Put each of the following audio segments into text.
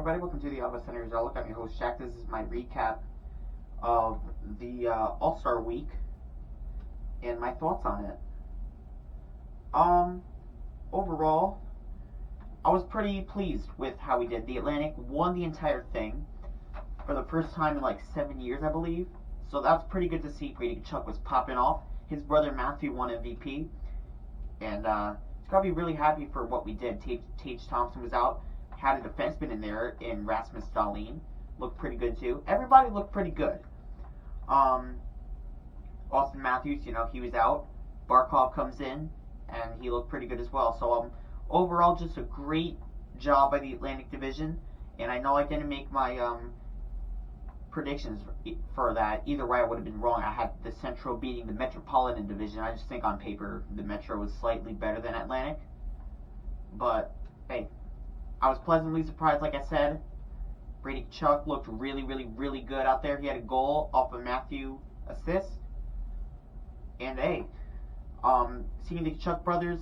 everybody, welcome to the Ottawa Senators Outlook. I'm your host, Jack. This is my recap of the All-Star Week and my thoughts on it. Overall, I was pretty pleased with how we did. The Atlantic won the entire thing for the first time in like 7 years, I believe. So that's pretty good to see. Brady Tkachuk was popping off. His brother Matthew won MVP. And he's got to be really happy for what we did. Tage Thompson was out. Had a defenseman in there in Rasmus Dahlin. Looked pretty good too. Everybody looked pretty good. Austin Matthews, he was out. Barkov comes in, and he looked pretty good as well. So overall, just a great job by the Atlantic Division. And I know I didn't make my predictions for that. Either way, I would have been wrong. I had the Central beating the Metropolitan Division. I just think on paper the Metro was slightly better than Atlantic. But hey, I was pleasantly surprised, like I said. Brady Tkachuk looked really, really, really good out there. He had a goal off of Matthew assist. And hey, seeing the Tkachuk brothers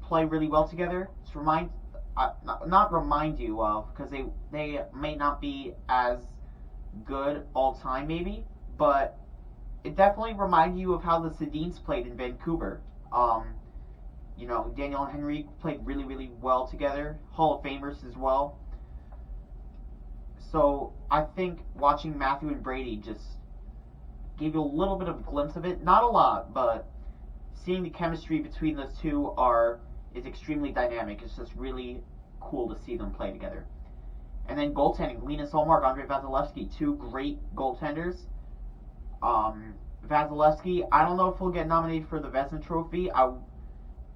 play really well together, just not remind you of, because they may not be as good all time maybe, but it definitely reminds you of how the Sedins played in Vancouver. Daniel and Henry played really, really well together. Hall of Famers as well. So I think watching Matthew and Brady just gave you a little bit of a glimpse of it. Not a lot, but seeing the chemistry between those two is extremely dynamic. It's just really cool to see them play together. And then goaltending, Linus Ullmark, Andrei Vasilevskiy, two great goaltenders. Vasilevskiy, I don't know if he'll get nominated for the Vezina Trophy,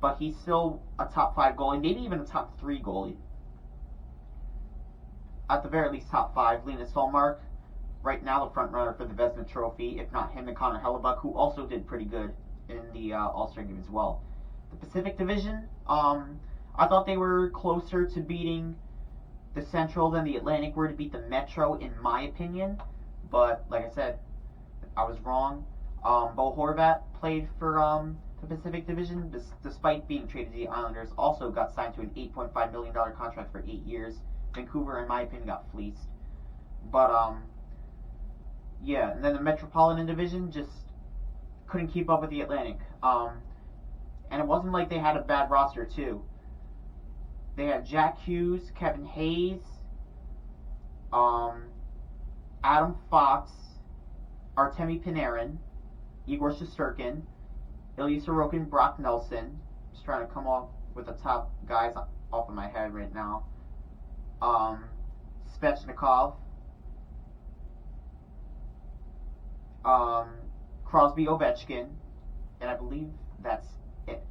but he's still a top 5 goalie, maybe even a top 3 goalie. At the very least, top 5. Linus Ullmark, right now the front runner for the Vezina Trophy, if not him and Connor Hellebuck, who also did pretty good in the All-Star game as well. The Pacific Division, I thought they were closer to beating the Central than the Atlantic were to beat the Metro, in my opinion. But like I said, I was wrong. Bo Horvat played for the Pacific Division, despite being traded to the Islanders. Also got signed to an $8.5 million contract for 8 years. Vancouver, in my opinion, got fleeced. But yeah, and then the Metropolitan Division just couldn't keep up with the Atlantic. And it wasn't like they had a bad roster too. They had Jack Hughes, Kevin Hayes, Adam Fox, Artemi Panarin, Igor Shesterkin, Ilya Sorokin, Brock Nelson. Just trying to come off with the top guys off of my head right now. Svechnikov, Crosby, Ovechkin, and I believe that's it.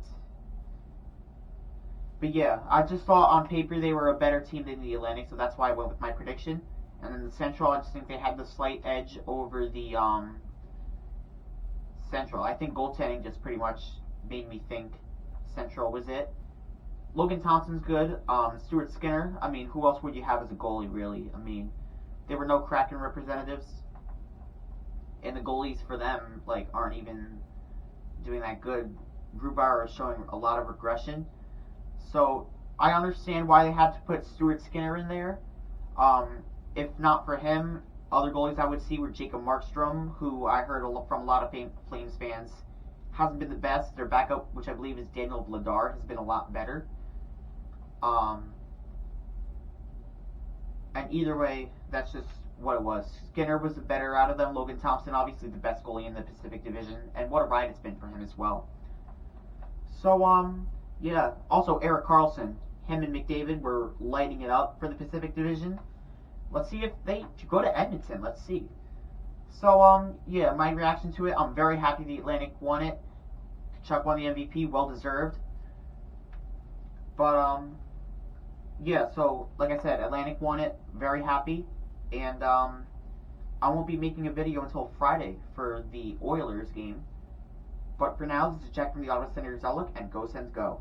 But yeah, I just thought on paper they were a better team than the Atlantic, so that's why I went with my prediction. And then the Central, I just think they had the slight edge over the Central. I think goaltending just pretty much made me think Central was it. Logan Thompson's good. Stuart Skinner, who else would you have as a goalie, really? There were no Kraken representatives. And the goalies for them, aren't even doing that good. Grubauer is showing a lot of regression. So, I understand why they had to put Stuart Skinner in there. If not for him, other goalies I would see were Jacob Markstrom, who I heard from a lot of Flames fans hasn't been the best. Their backup, which I believe is Daniel Vladar, has been a lot better. And either way, that's just what it was. Skinner was the better out of them. Logan Thompson, obviously the best goalie in the Pacific Division, and what a ride it's been for him as well. So, yeah. Also, Erik Karlsson, him and McDavid were lighting it up for the Pacific Division. Let's see if they go to Edmonton. Let's see. So, yeah, my reaction to it, I'm very happy the Atlantic won it. Tkachuk won the MVP, well deserved. But, yeah, so, like I said, Atlantic won it, very happy. And, I won't be making a video until Friday for the Oilers game. But for now, this is Jack from the Ottawa Senators Outlook, and go Sens go.